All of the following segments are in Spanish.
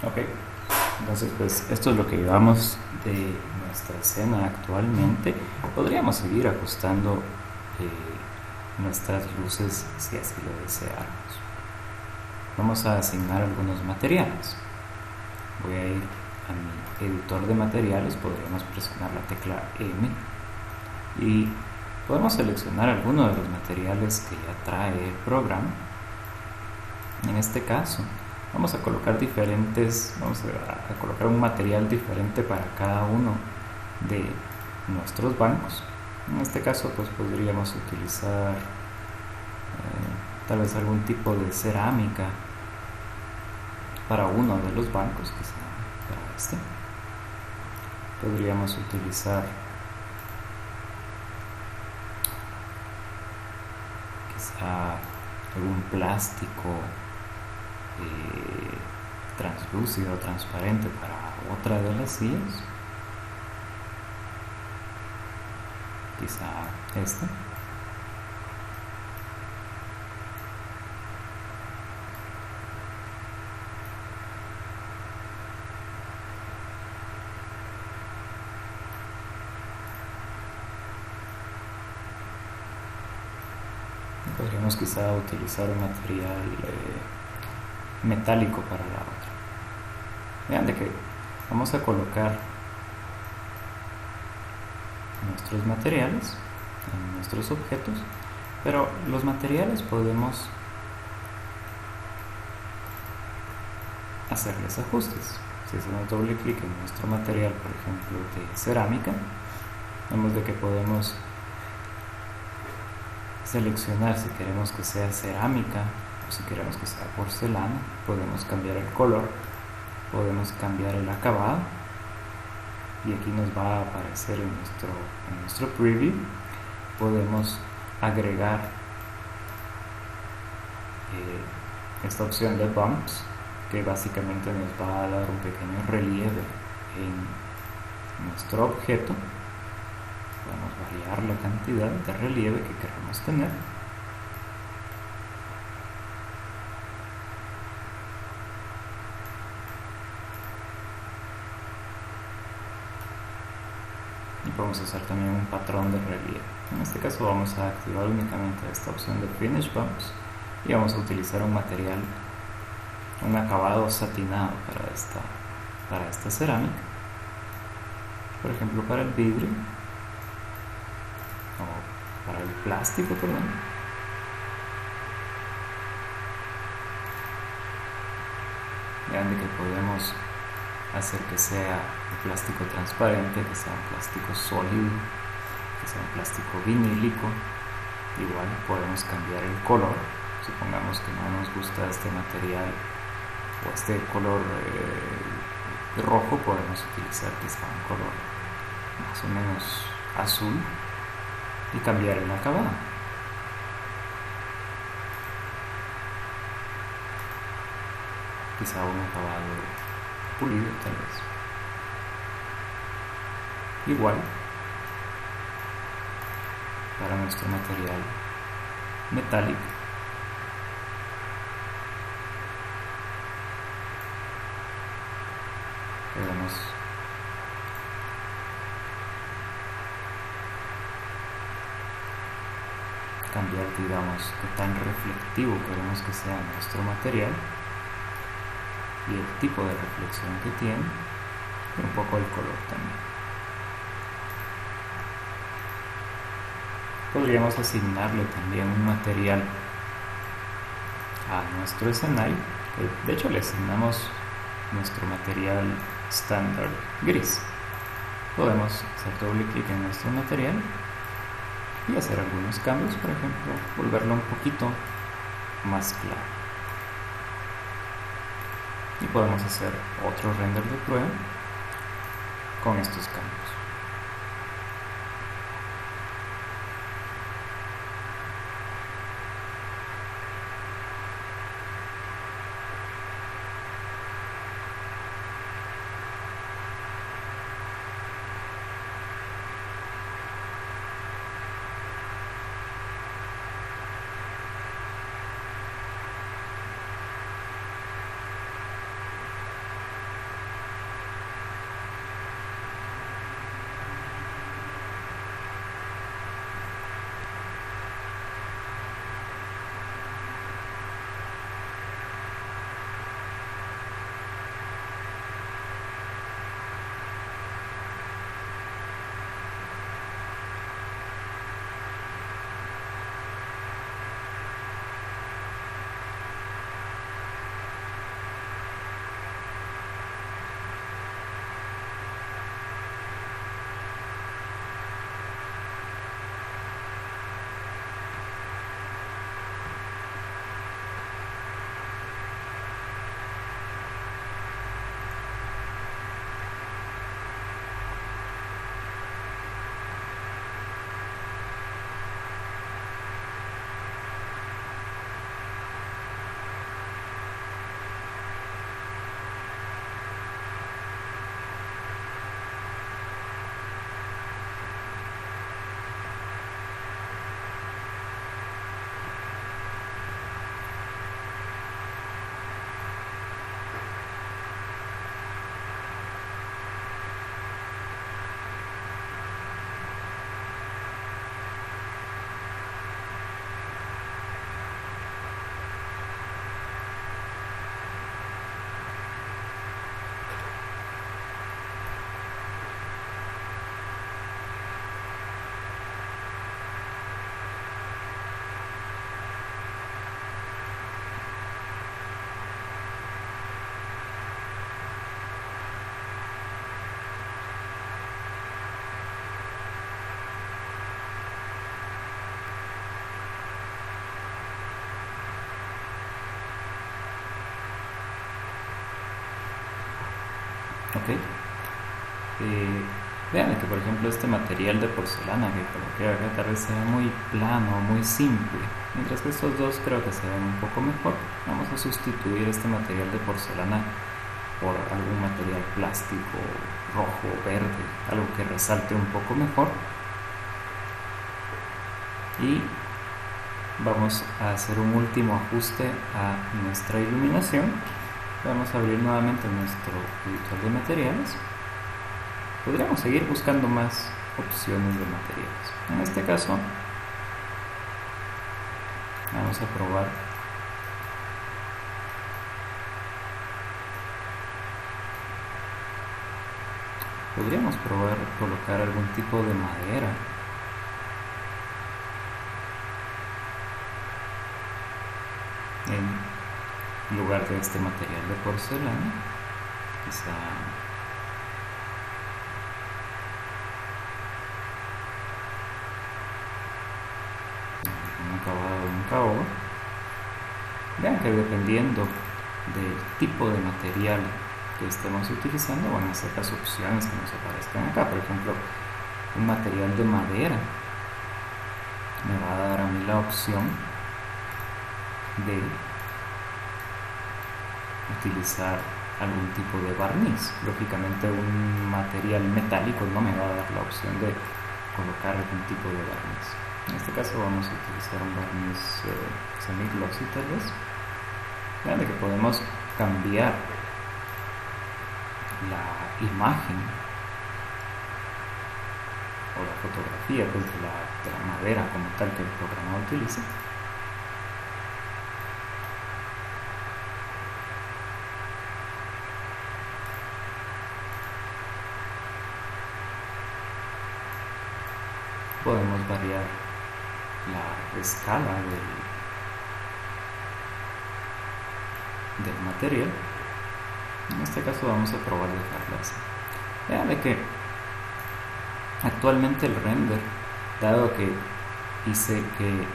Ok, entonces pues esto es lo que llevamos de nuestra escena actualmente. Podríamos seguir ajustando nuestras luces si así lo deseáramos. Vamos a asignar algunos materiales. Voy a ir a mi editor de materiales, podríamos presionar la tecla M y podemos seleccionar alguno de los materiales que ya trae el programa. En este caso vamos a colocar un material diferente para cada uno de nuestros bancos. En este caso pues podríamos utilizar tal vez algún tipo de cerámica para uno de los bancos, quizá para este. Podríamos utilizar quizá algún plástico translúcido o transparente para otra de las sillas, quizá este. Podríamos quizá utilizar un material metálico para la otra. Vean de que vamos a colocar nuestros materiales en nuestros objetos, pero los materiales podemos hacerles ajustes. Si hacemos doble clic en nuestro material, por ejemplo de cerámica, vemos de que podemos seleccionar si queremos que sea cerámica o si queremos que sea porcelana. Podemos cambiar el color, podemos cambiar el acabado y aquí nos va a aparecer en nuestro preview. Podemos agregar esta opción de bumps, que básicamente nos va a dar un pequeño relieve en nuestro objeto. Podemos variar la cantidad de relieve que queramos tener. Y podemos hacer también un patrón de relieve. En este caso vamos a activar únicamente esta opción de Finish Bumps y vamos a utilizar un material, un acabado satinado para esta cerámica. Por ejemplo, para el vidrio o para el plástico, perdón. Vean de que podemos hacer que sea un plástico transparente, que sea un plástico sólido, que sea un plástico vinílico. Igual podemos cambiar el color. Supongamos que no nos gusta este material o este color rojo, podemos utilizar quizá un color más o menos azul y cambiar el acabado. Quizá un acabado pulido tal vez. Igual para nuestro material metálico podemos cambiar, digamos, qué tan reflectivo queremos que sea nuestro material y el tipo de reflexión que tiene y un poco el color también. Podríamos asignarle también un material a nuestro escenario. De hecho, le asignamos nuestro material estándar gris. Podemos hacer doble clic en nuestro material y hacer algunos cambios, por ejemplo, volverlo un poquito más claro. Y podemos hacer otro render de prueba con estos cambios. ¿ok? Vean que por ejemplo este material de porcelana que coloqué acá tal vez sea muy plano, muy simple, mientras que estos dos creo que se ven un poco mejor. Vamos a sustituir este material de porcelana por algún material plástico rojo o verde, algo que resalte un poco mejor. Y vamos a hacer un último ajuste a nuestra iluminación. Vamos a abrir nuevamente nuestro editor de materiales. Podríamos seguir buscando más opciones de materiales. En este caso, vamos a probar podríamos probar colocar algún tipo de madera en lugar de este material de porcelana. Quizá un acabado de un caoba. Vean que dependiendo del tipo de material que estemos utilizando van a ser las opciones que nos aparezcan acá. Por ejemplo, un material de madera me va a dar a mí la opción de utilizar algún tipo de barniz. Lógicamente un material metálico no me va a dar la opción de colocar algún tipo de barniz. En este caso vamos a utilizar un barniz semi-glossy tal vez. Vean que podemos cambiar la imagen o la fotografía pues, de la madera como tal que el programa utiliza. Podemos variar la escala del material. En este caso vamos a probar dejarlo así. Vean de que actualmente el render, dado que hice que el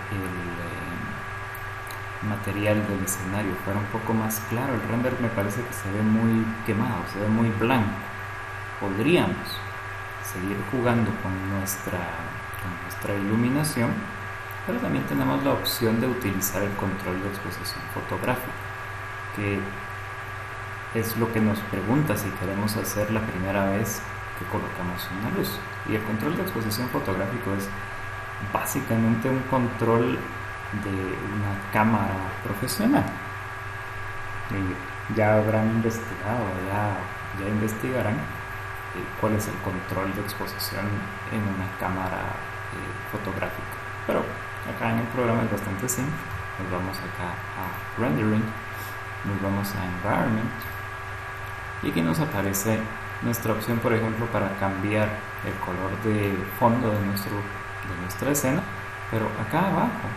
material del escenario fuera un poco más claro, el render me parece que se ve muy quemado, se ve muy blanco. Podríamos seguir jugando con nuestra iluminación, pero también tenemos la opción de utilizar el control de exposición fotográfica, que es lo que nos pregunta si queremos hacer la primera vez que colocamos una luz. Y el control de exposición fotográfico es básicamente un control de una cámara profesional. Ya habrán investigado, ya investigarán cuál es el control de exposición en una cámara fotográfica. Pero acá en el programa es bastante simple. Nos vamos acá a Rendering, nos vamos a Environment y aquí nos aparece nuestra opción, por ejemplo, para cambiar el color de fondo de nuestra escena, pero acá abajo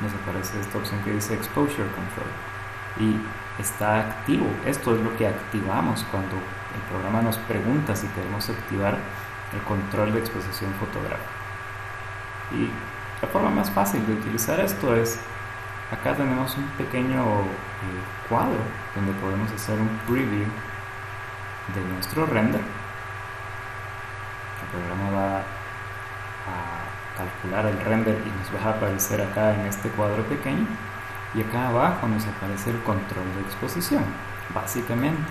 nos aparece esta opción que dice Exposure Control y está activo. Esto es lo que activamos cuando el programa nos pregunta si queremos activar el control de exposición fotográfica. Y la forma más fácil de utilizar esto es, acá tenemos un pequeño cuadro donde podemos hacer un preview de nuestro render. El programa va a calcular el render y nos va a aparecer acá en este cuadro pequeño, y acá abajo nos aparece el control de exposición. Básicamente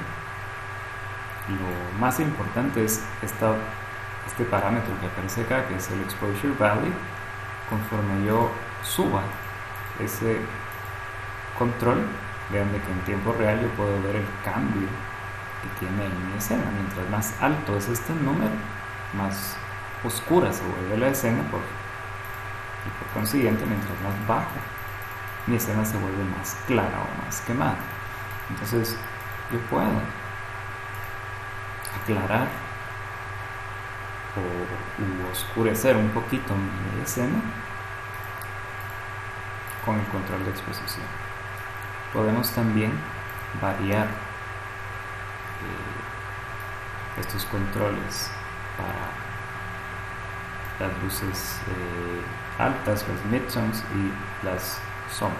lo más importante es este parámetro que aparece acá, que es el exposure value. Conforme yo suba ese control, vean de que en tiempo real yo puedo ver el cambio que tiene en mi escena. Mientras más alto es este número, más oscura se vuelve la escena y por consiguiente, mientras más bajo, mi escena se vuelve más clara o más quemada. Entonces yo puedo aclarar o oscurecer un poquito mi escena con el control de exposición. Podemos también variar estos controles para las luces altas, las midtones y las sombras.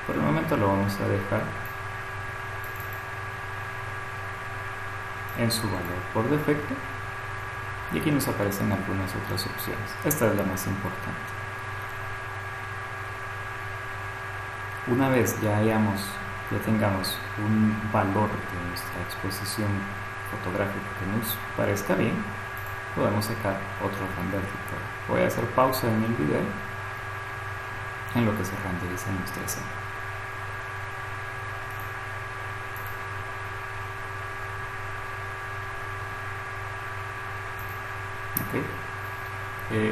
Por el momento lo vamos a dejar en su valor por defecto, y aquí nos aparecen algunas otras opciones. Esta es la más importante. Una vez ya tengamos un valor de nuestra exposición fotográfica que nos parezca bien, podemos sacar otro render tutorial. Voy a hacer pausa en el video en lo que se renderiza nuestra escena.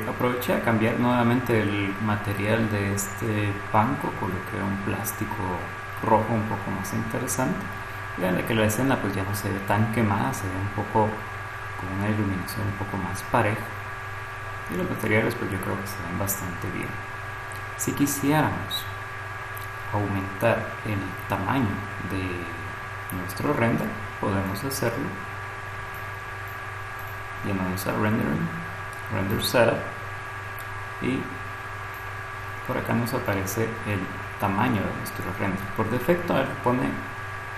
Aproveché a cambiar nuevamente el material de este banco, coloqué un plástico rojo un poco más interesante. Vean que la escena pues ya no se ve tan quemada, se ve un poco con una iluminación un poco más pareja, y los materiales pues yo creo que se ven bastante bien. Si quisiéramos aumentar el tamaño de nuestro render, podemos hacerlo yéndonos a rendering, render setup, y por acá nos aparece el tamaño de nuestro render. Por defecto él pone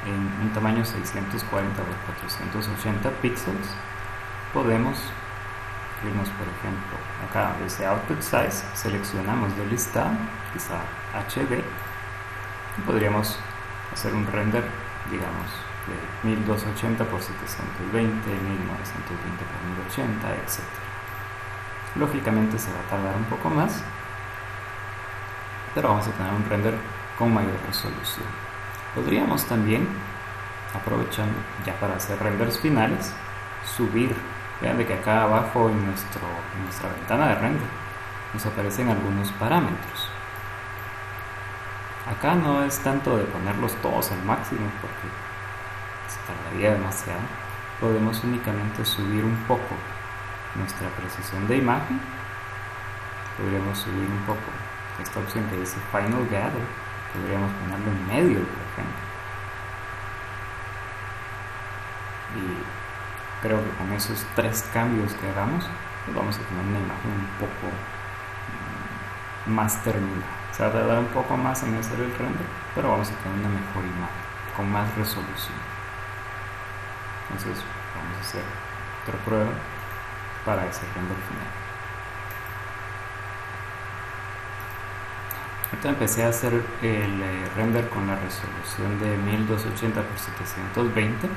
en un tamaño 640 por 480 píxeles. Podemos irnos, por ejemplo, acá donde dice output size, seleccionamos del listado, quizá HD, y podríamos hacer un render, digamos, de 1280 por 720, 1920 por 1080, etc. Lógicamente se va a tardar un poco más, pero vamos a tener un render con mayor resolución. Podríamos también, aprovechando ya para hacer renders finales, subir. Vean de que acá abajo en nuestra ventana de render nos aparecen algunos parámetros. Acá no es tanto de ponerlos todos al máximo porque se tardaría demasiado. Podemos únicamente subir un poco nuestra precisión de imagen. Podríamos subir un poco esta opción que dice Final Gather. Podríamos ponerlo en medio, por ejemplo. Y creo que con esos 3 cambios que hagamos, pues vamos a tener una imagen un poco más terminada. Se va a tardar un poco más en hacer el render, pero vamos a tener una mejor imagen, con más resolución. Entonces vamos a hacer otra prueba para ese render final. Ahorita empecé a hacer el render con la resolución de 1280 por 720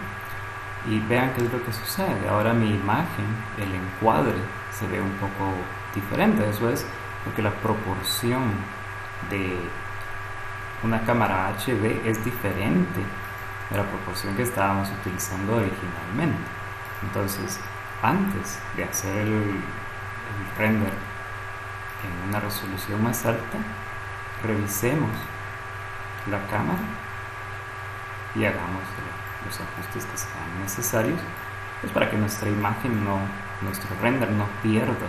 y vean qué es lo que sucede. Ahora mi imagen, el encuadre, se ve un poco diferente. Eso es porque la proporción de una cámara HD es diferente de la proporción que estábamos utilizando originalmente. Entonces, antes de hacer el render en una resolución más alta, revisemos la cámara y hagamos los ajustes que sean necesarios, pues para que nuestra imagen nuestro render no pierda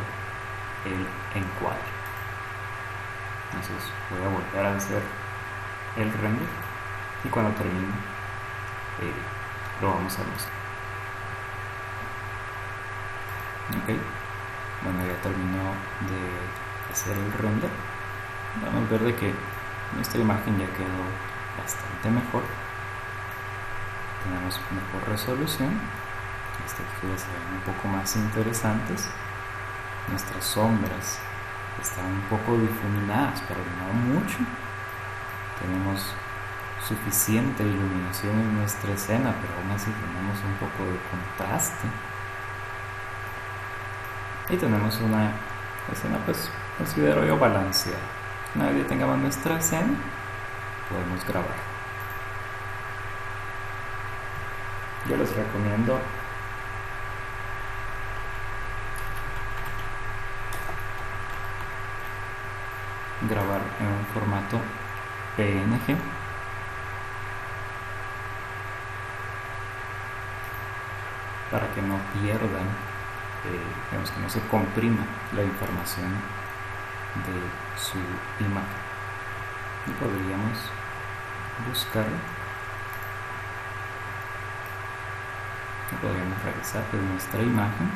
el encuadre. Entonces voy a volver a hacer el render y cuando termine lo vamos a mostrar. Ok, bueno, ya terminó de hacer el render. Vamos a ver de que nuestra imagen ya quedó bastante mejor. Tenemos mejor resolución. Las texturas se ven un poco más interesantes. Nuestras sombras están un poco difuminadas, pero no mucho. Tenemos suficiente iluminación en nuestra escena, pero aún así tenemos un poco de contraste. Y tenemos una escena, pues, considero yo balanceada. Una vez ya tengamos nuestra escena, podemos grabar. Yo les recomiendo grabar en un formato PNG para que no pierdan, digamos que no se comprima la información de su imagen. Y podríamos buscarlo. Podríamos revisar pues nuestra imagen.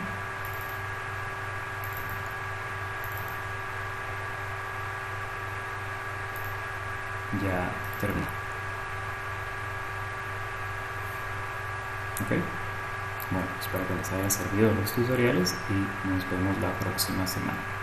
Ya terminó. Ok, Bueno, espero que les haya servido los tutoriales y nos vemos la próxima semana.